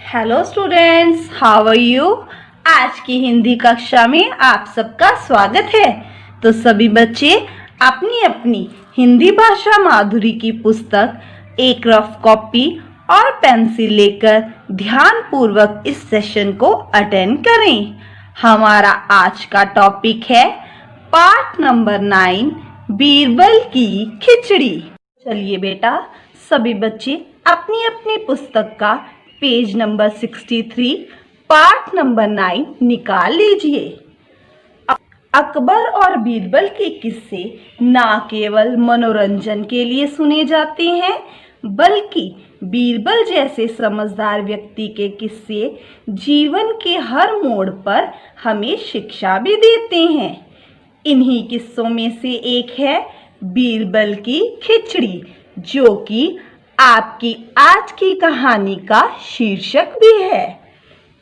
Hello students, how are you. आज की हिंदी कक्षा में आप सबका स्वागत है। तो सभी बच्चे अपनी अपनी हिंदी भाषा माधुरी की पुस्तक एक रफ कॉपी और पेंसिल लेकर ध्यान पूर्वक इस सेशन को अटेंड करें। हमारा आज का टॉपिक है पार्ट नंबर 9, बीरबल की खिचड़ी। चलिए बेटा, सभी बच्चे अपनी अपनी पुस्तक का पेज नंबर 63 पार्ट नंबर 9 निकाल लीजिए। अकबर और बीरबल के किस्से ना केवल मनोरंजन के लिए सुने जाते हैं, बल्कि बीरबल जैसे समझदार व्यक्ति के किस्से जीवन के हर मोड़ पर हमें शिक्षा भी देते हैं। इन्हीं किस्सों में से एक है बीरबल की खिचड़ी, जो कि आपकी आज की कहानी का शीर्षक भी है।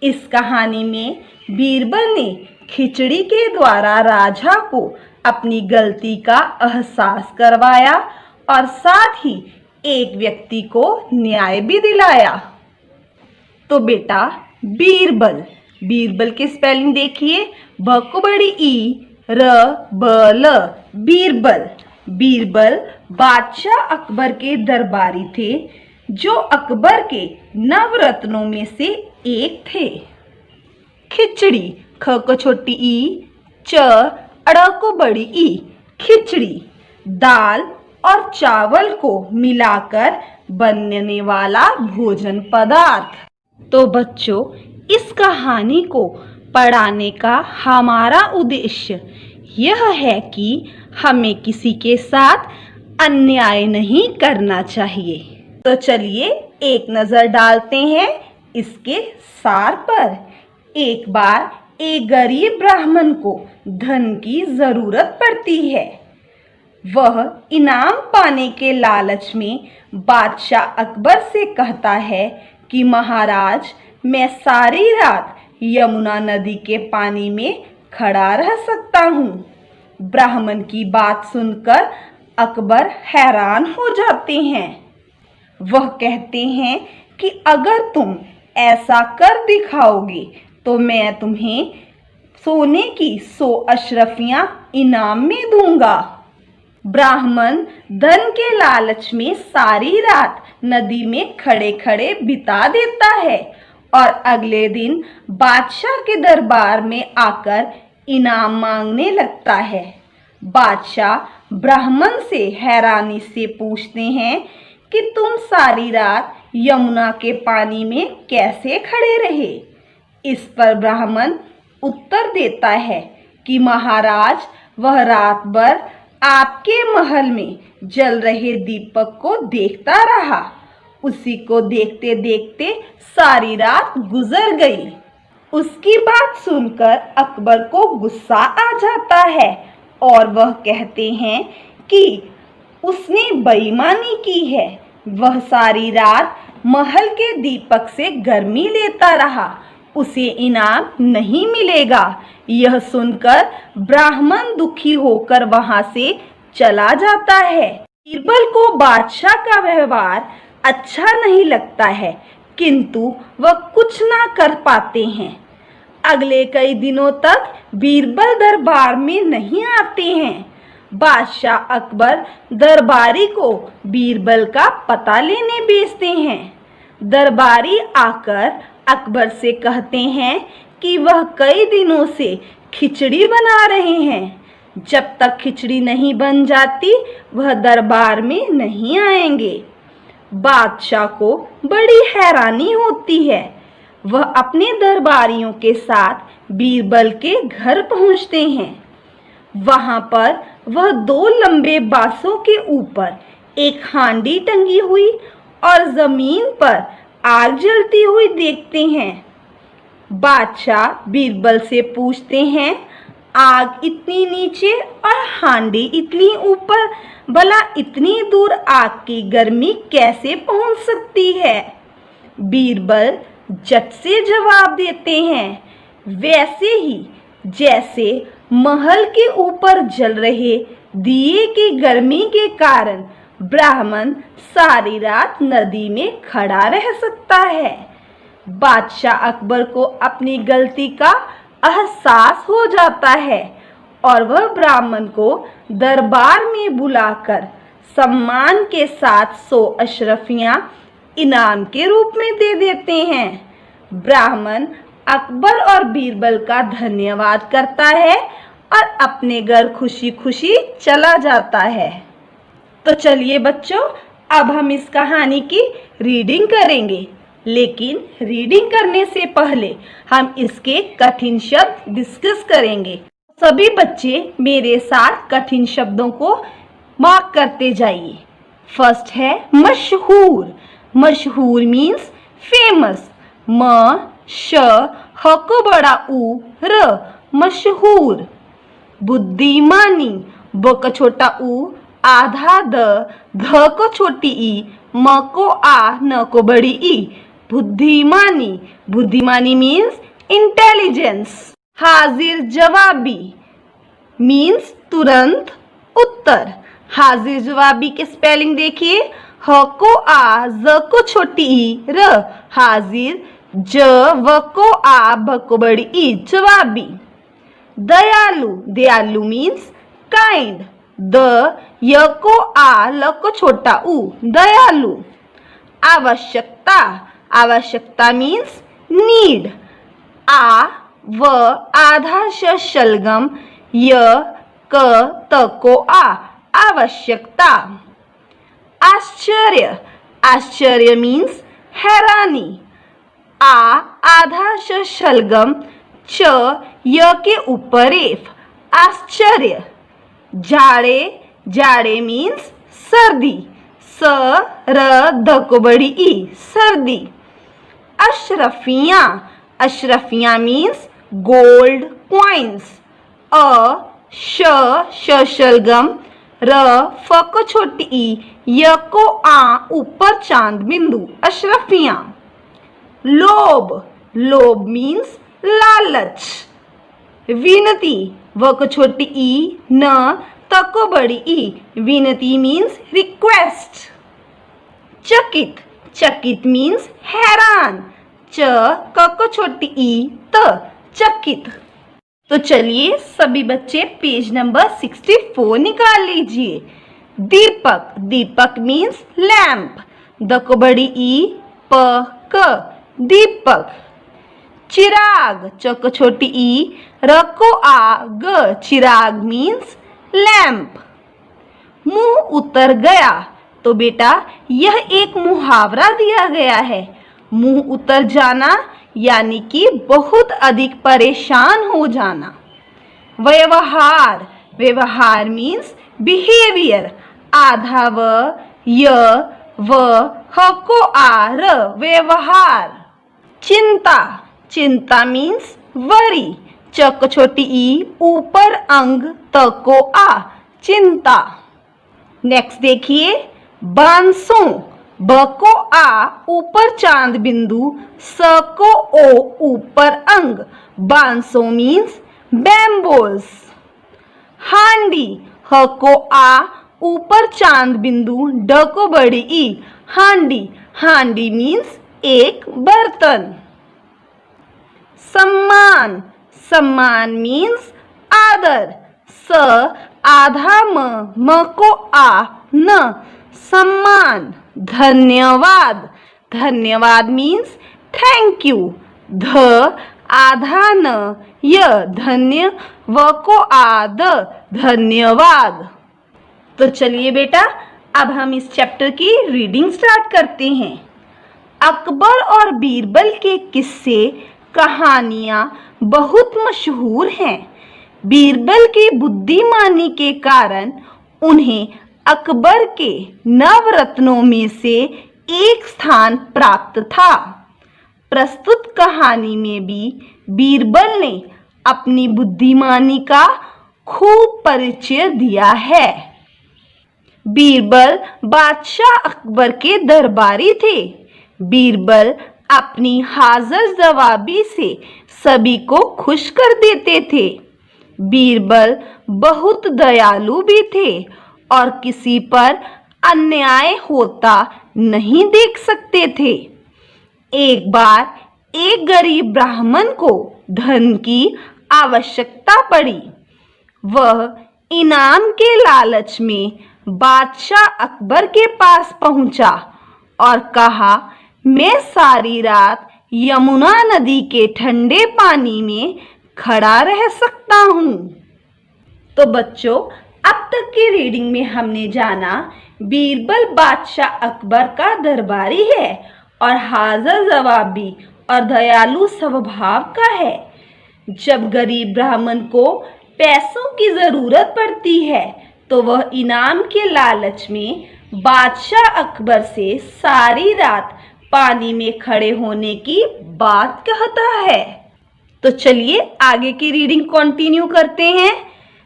इस कहानी में बीरबल ने खिचड़ी के द्वारा राजा को अपनी गलती का एहसास करवाया और साथ ही एक व्यक्ति को न्याय भी दिलाया। तो बेटा, बीरबल की स्पेलिंग देखिए, ब को बड़ी ई, र ब ल, बीरबल। बीरबल बादशाह अकबर के दरबारी थे, जो अकबर के नवरत्नों में से एक थे। खिचड़ी, ख को छोटी ई, च अड़ को बड़ी ई, खिचड़ी दाल और चावल को मिलाकर बनने वाला भोजन पदार्थ। तो बच्चों, इस कहानी को पढ़ाने का हमारा उद्देश्य यह है कि हमें किसी के साथ अन्याय नहीं करना चाहिए। तो चलिए एक नजर डालते हैं इसके सार पर। एक बार एक गरीब ब्राह्मण को धन की जरूरत पड़ती है। वह इनाम पाने के लालच में बादशाह अकबर से कहता है कि महाराज, मैं सारी रात यमुना नदी के पानी में खड़ा रह सकता हूँ। ब्राह्मण की बात सुनकर अकबर हैरान हो जाते हैं। वह कहते हैं कि अगर तुम ऐसा कर दिखाओगे तो मैं तुम्हें सोने की 100 अशरफियां इनाम में दूंगा। ब्राह्मण धन के लालच में सारी रात नदी में खड़े खड़े बिता देता है और अगले दिन बादशाह के दरबार में आकर इनाम मांगने लगता है। बादशाह ब्राह्मण से हैरानी से पूछते हैं कि तुम सारी रात यमुना के पानी में कैसे खड़े रहे। इस पर ब्राह्मण उत्तर देता है कि महाराज, वह रात भर आपके महल में जल रहे दीपक को देखता रहा। उसी को देखते देखते सारी रात गुजर गई। उसकी बात सुनकर अकबर को गुस्सा आ जाता है और वह कहते हैं कि उसने बेईमानी की है। वह सारी रात महल के दीपक से गर्मी लेता रहा, उसे इनाम नहीं मिलेगा। यह सुनकर ब्राह्मण दुखी होकर वहां से चला जाता है। बीरबल को बादशाह का व्यवहार अच्छा नहीं लगता है, किंतु वह कुछ ना कर पाते हैं। अगले कई दिनों तक बीरबल दरबार में नहीं आते हैं। बादशाह अकबर दरबारी को बीरबल का पता लेने भेजते हैं। दरबारी आकर अकबर से कहते हैं कि वह कई दिनों से खिचड़ी बना रहे हैं। जब तक खिचड़ी नहीं बन जाती, वह दरबार में नहीं आएंगे। बादशाह को बड़ी हैरानी होती है। वह अपने दरबारियों के साथ बीरबल के घर पहुंचते हैं। वहां पर वह 2 लंबे बांसों के ऊपर एक हांडी टंगी हुई और जमीन पर आग जलती हुई देखते हैं। बादशाह बीरबल से पूछते हैं, आग इतनी नीचे और हांडी इतनी ऊपर, भला इतनी दूर आग की गर्मी कैसे पहुंच सकती है। बीरबल झट से जवाब देते हैं, वैसे ही जैसे महल के ऊपर जल रहे दिए की गर्मी के कारण ब्राह्मण सारी रात नदी में खड़ा रह सकता है। बादशाह अकबर को अपनी गलती का एहसास हो जाता है और वह ब्राह्मण को दरबार में बुलाकर सम्मान के साथ 100 अशरफियां इनाम के रूप में दे देते हैं। ब्राह्मण अकबर और बीरबल का धन्यवाद करता है और अपने घर खुशी खुशी चला जाता है। तो चलिए बच्चों, अब हम इस कहानी की रीडिंग करेंगे, लेकिन रीडिंग करने से पहले हम इसके कठिन शब्द डिस्कस करेंगे। सभी बच्चे मेरे साथ कठिन शब्दों को मार्क करते जाइए। फर्स्ट है मशहूर। मशहूर मीन्स फेमस। म श ह को बड़ा ऊ र, मशहूर। बुद्धिमानी। ब को छोटा ऊ आधा द, ध को छोटी ई, म को आ, न को बड़ी ई, बुद्धिमानी। बुद्धिमानी मीन्स इंटेलिजेंस। हाजिर जवाबी मीन्स तुरंत उत्तर। हाजिर जवाबी के स्पेलिंग देखिए, ह को आ, ज को छोटी ई, र, हाजिर। ज व को आ, भ को बड़ी ई, जवाबी। दयालु। दयालु मीन्स काइंड। द य को आ, ल को छोटा ऊ, दयालु। आवश्यकता। आवश्यकता मीन्स नीड। आ व आधा श शलगम, य क त को आ, आवश्यकता। आश्चर्य। आश्चर्य मीन्स हैरानी। आ आधा श शलगम, च य के ऊपर एफ, आश्चर्य। जाड़े। जाड़े मीन्स सर्दी। स र द को बड़ी ई, सर्दी। अशरफियां। अशरफियां मीन्स गोल्ड कॉइन्स। अ श शलगम, र फ को छोटी ई, य को आ, ऊपर चांद बिंदु, अशरफियां। लोभ। लोभ मीन्स लालच। विनती। व को छोटी ई, न त को बड़ी ई, विनती मीन्स रिक्वेस्ट। चकित। चकित मीन्स हैरान। च क को छोटी ई, त, चकित। तो चलिए सभी बच्चे पेज नंबर 64 निकाल लीजिए। दीपक। दीपक मीन्स लैंप। द को बड़ी ई, प, क, दीपक। चिराग। च को छोटी ई, र को आ, ग, चिराग मीन्स लैंप। मुंह उतर गया। तो बेटा यह एक मुहावरा दिया गया है। मुंह उतर जाना यानी कि बहुत अधिक परेशान हो जाना। व्यवहार। व्यवहार मीन्स बिहेवियर। आधा व, य, व, ह को आ, र, व्यवहार। चिंता। चिंता मीन्स वरी। च को छोटी ई, ऊपर अंग, त को आ, चिंता। नेक्स्ट देखिए बांसों। ब को आ, ऊपर चांद बिंदु, स को ओ, ऊपर अंग, बांसों मीन्स बैम्बोस। हांडी। ह को आ, ऊपर चांद बिंदु, ड को बड़ी ई, हांडी। हांडी मीन्स एक बर्तन। सम्मान। सम्मान मीन्स आदर। स आधा म को आ, न, सम्मान। धन्यवाद। धन्यवाद मीन्स थैंक यू। ध आधा न, य, धन्य, व को आ, द, धन्यवाद। तो चलिए बेटा अब हम इस चैप्टर की रीडिंग स्टार्ट करते हैं। अकबर और बीरबल के किस्से कहानियां बहुत मशहूर हैं। बीरबल की बुद्धिमानी के कारण उन्हें अकबर के नवरत्नों में से एक स्थान प्राप्त था। प्रस्तुत कहानी में भी बीरबल ने अपनी बुद्धिमानी का खूब परिचय दिया है। बीरबल बादशाह अकबर के दरबारी थे। बीरबल अपनी हाजिर जवाबी से सभी को खुश कर देते थे। बीरबल बहुत दयालु भी थे और किसी पर अन्याय होता नहीं देख सकते थे। एक बार एक गरीब ब्राह्मण को धन की आवश्यकता पड़ी। वह इनाम के लालच में बादशाह अकबर के पास पहुंचा और कहा, मैं सारी रात यमुना नदी के ठंडे पानी में खड़ा रह सकता हूँ। तो बच्चों, अब तक की रीडिंग में हमने जाना बीरबल बादशाह अकबर का दरबारी है और हाजिर जवाबी और दयालु स्वभाव का है। जब गरीब ब्राह्मण को पैसों की जरूरत पड़ती है तो वह इनाम के लालच में बादशाह अकबर से सारी रात पानी में खड़े होने की बात कहता है। तो चलिए आगे की रीडिंग कंटिन्यू करते हैं।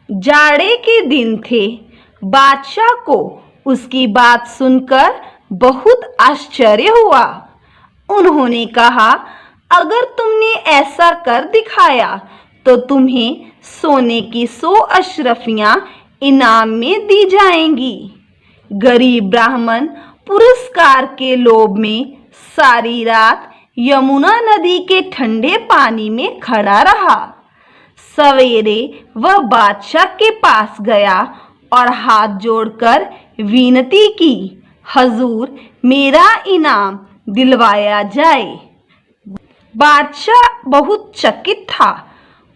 जाड़े के दिन थे। बादशाह को उसकी बात सुनकर बहुत आश्चर्य हुआ। उन्होंने कहा, अगर तुमने ऐसा कर दिखाया तो तुम्हें सोने की 100 अशरफियां इनाम में दी जाएंगी। गरीब ब्राह्मण पुरस्कार के लोभ में सारी रात यमुना नदी के ठंडे पानी में खड़ा रहा। सवेरे वह बादशाह के पास गया और हाथ जोड़कर विनती की, हजूर, मेरा इनाम दिलवाया जाए। बादशाह बहुत चकित था।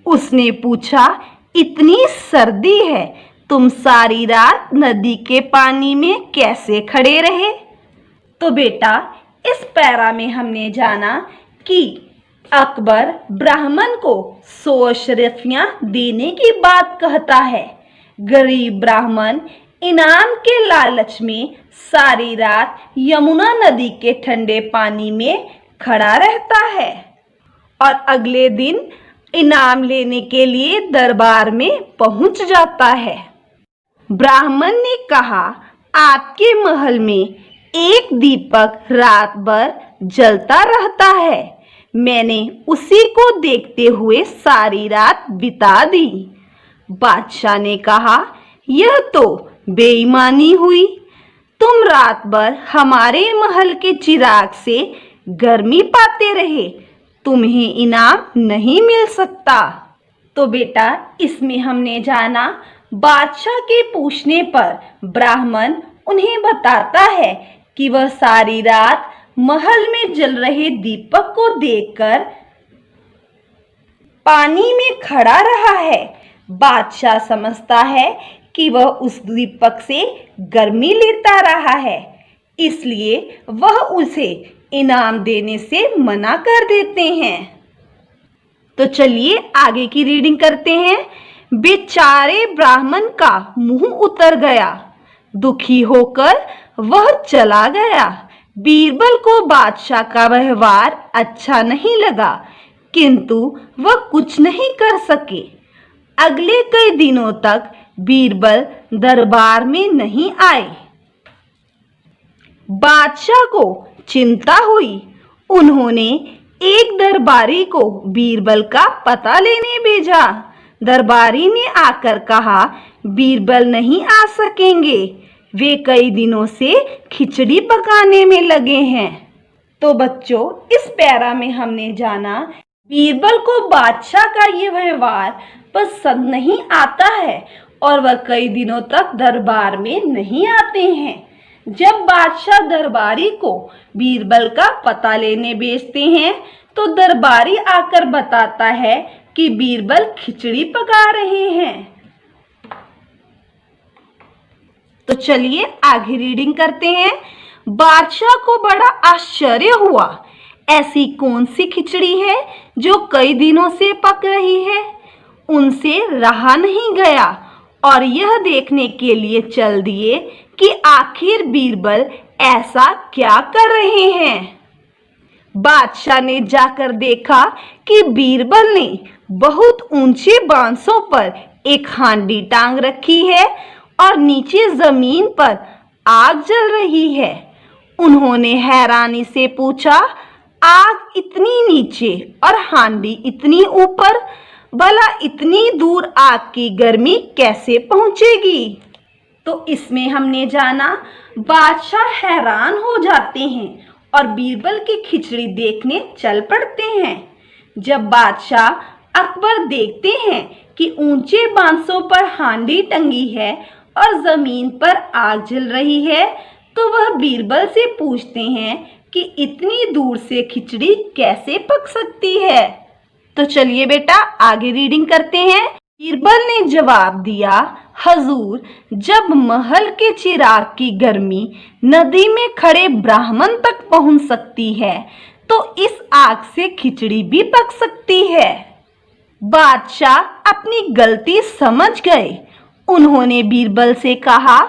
उसने पूछा, इतनी सर्दी है, तुम सारी रात नदी के पानी में कैसे खड़े रहे? तो बेटा, इस पैरा में हमने जाना कि अकबर ब्राह्मण को 100 अशरफियां देने की बात कहता है। गरीब ब्राह्मण इनाम के लालच में सारी रात यमुना नदी के ठंडे पानी में खड़ा रहता है और अगले दिन इनाम लेने के लिए दरबार में पहुंच जाता है। ब्राह्मण ने कहा, आपके महल में एक दीपक रात भर जलता रहता है। मैंने उसी को देखते हुए सारी रात बिता दी। बादशाह ने कहा, यह तो बेईमानी हुई। तुम रात भर हमारे महल के चिराग से गर्मी पाते रहे, तुम्हें इनाम नहीं मिल सकता। तो बेटा, इसमें हमने जाना बादशाह के पूछने पर ब्राह्मण उन्हें बताता है कि वह सारी रात महल में जल रहे दीपक को देखकर पानी में खड़ा रहा है। बादशाह समझता है कि वह उस दीपक से गर्मी लेता रहा है, इसलिए वह उसे इनाम देने से मना कर देते हैं। तो चलिए आगे की रीडिंग करते हैं। बेचारे ब्राह्मण का मुंह उतर गया। दुखी होकर वह चला गया। बीरबल को बादशाह का व्यवहार अच्छा नहीं लगा, किंतु वह कुछ नहीं कर सके। अगले कई दिनों तक बीरबल दरबार में नहीं आए। बादशाह को चिंता हुई। उन्होंने एक दरबारी को बीरबल का पता लेने भेजा। दरबारी ने आकर कहा, बीरबल नहीं आ सकेंगे, वे कई दिनों से खिचड़ी पकाने में लगे हैं। तो बच्चों, इस पैरा में हमने जाना बीरबल को बादशाह का ये व्यवहार पसंद नहीं आता है और वह कई दिनों तक दरबार में नहीं आते हैं। जब बादशाह दरबारी को बीरबल का पता लेने भेजते हैं तो दरबारी आकर बताता है कि बीरबल खिचड़ी पका रहे हैं। तो चलिए आगे रीडिंग करते हैं। बादशाह को बड़ा आश्चर्य हुआ। ऐसी कौन सी खिचड़ी है जो कई दिनों से पक रही है? उनसे रहा नहीं गया और यह देखने के लिए चल दिए कि आखिर बीरबल ऐसा क्या कर रहे हैं। बादशाह ने जाकर देखा कि बीरबल ने बहुत ऊंचे बांसों पर एक हांडी टांग रखी है और नीचे जमीन पर आग जल रही है। उन्होंने हैरानी से पूछा, आग इतनी नीचे और हांडी इतनी ऊपर, भला इतनी दूर आग की गर्मी कैसे पहुंचेगी? तो इसमें हमने जाना बादशाह हैरान हो जाते हैं और बीरबल की खिचड़ी देखने चल पड़ते हैं। जब बादशाह अकबर देखते हैं कि ऊंचे बांसों पर हांडी टंगी है और जमीन पर आग जल रही है, तो वह बीरबल से पूछते हैं कि इतनी दूर से खिचड़ी कैसे पक सकती है। तो चलिए बेटा आगे रीडिंग करते हैं। बीरबल ने जवाब दिया, हजूर, जब महल के चिराग की गर्मी नदी में खड़े ब्राह्मण तक पहुंच सकती है, तो इस आग से खिचड़ी भी पक सकती है। बादशाह अपनी गलती समझ गए। उन्होंने बीरबल से कहा,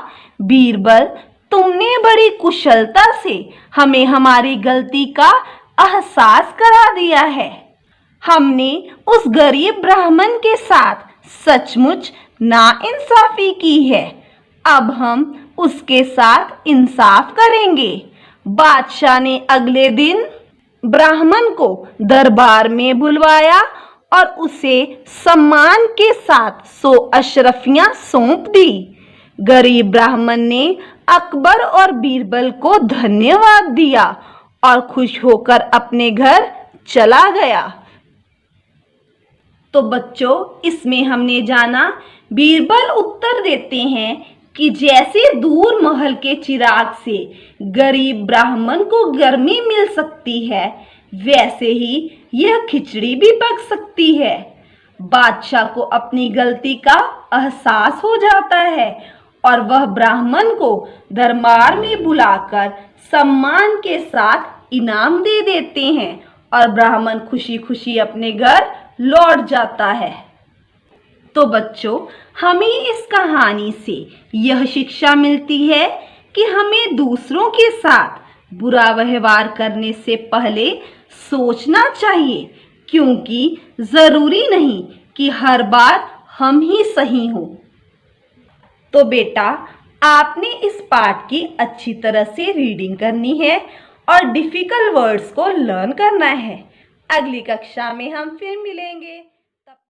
बीरबल, तुमने बड़ी कुशलता से हमें हमारी गलती का एहसास करा दिया है। हमने उस गरीब ब्राह्मण के साथ सचमुच नाइंसाफी की है। अब हम उसके साथ इंसाफ करेंगे। बादशाह ने अगले दिन ब्राह्मण को दरबार में बुलवाया और उसे सम्मान के साथ 100 अशरफियां सौंप दी। गरीब ब्राह्मण ने अकबर और बीरबल को धन्यवाद दिया और खुश होकर अपने घर चला गया। तो बच्चों, इसमें हमने जाना बीरबल उत्तर देते हैं कि जैसे दूर महल के चिराग से गरीब ब्राह्मण को गर्मी मिल सकती है, वैसे ही यह खिचड़ी भी पक सकती है। बादशाह को अपनी गलती का एहसास हो जाता है और वह ब्राह्मण को दरबार में बुलाकर सम्मान के साथ इनाम दे देते हैं और ब्राह्मण खुशी खुशी अपने घर लौट जाता है। तो बच्चों, हमें इस कहानी से यह शिक्षा मिलती है कि हमें दूसरों के साथ बुरा व्यवहार करने से पहले सोचना चाहिए, क्योंकि जरूरी नहीं कि हर बार हम ही सही हो। तो बेटा, आपने इस पाठ की अच्छी तरह से रीडिंग करनी है और डिफिकल्ट वर्ड्स को लर्न करना है। अगली कक्षा में हम फिर मिलेंगे।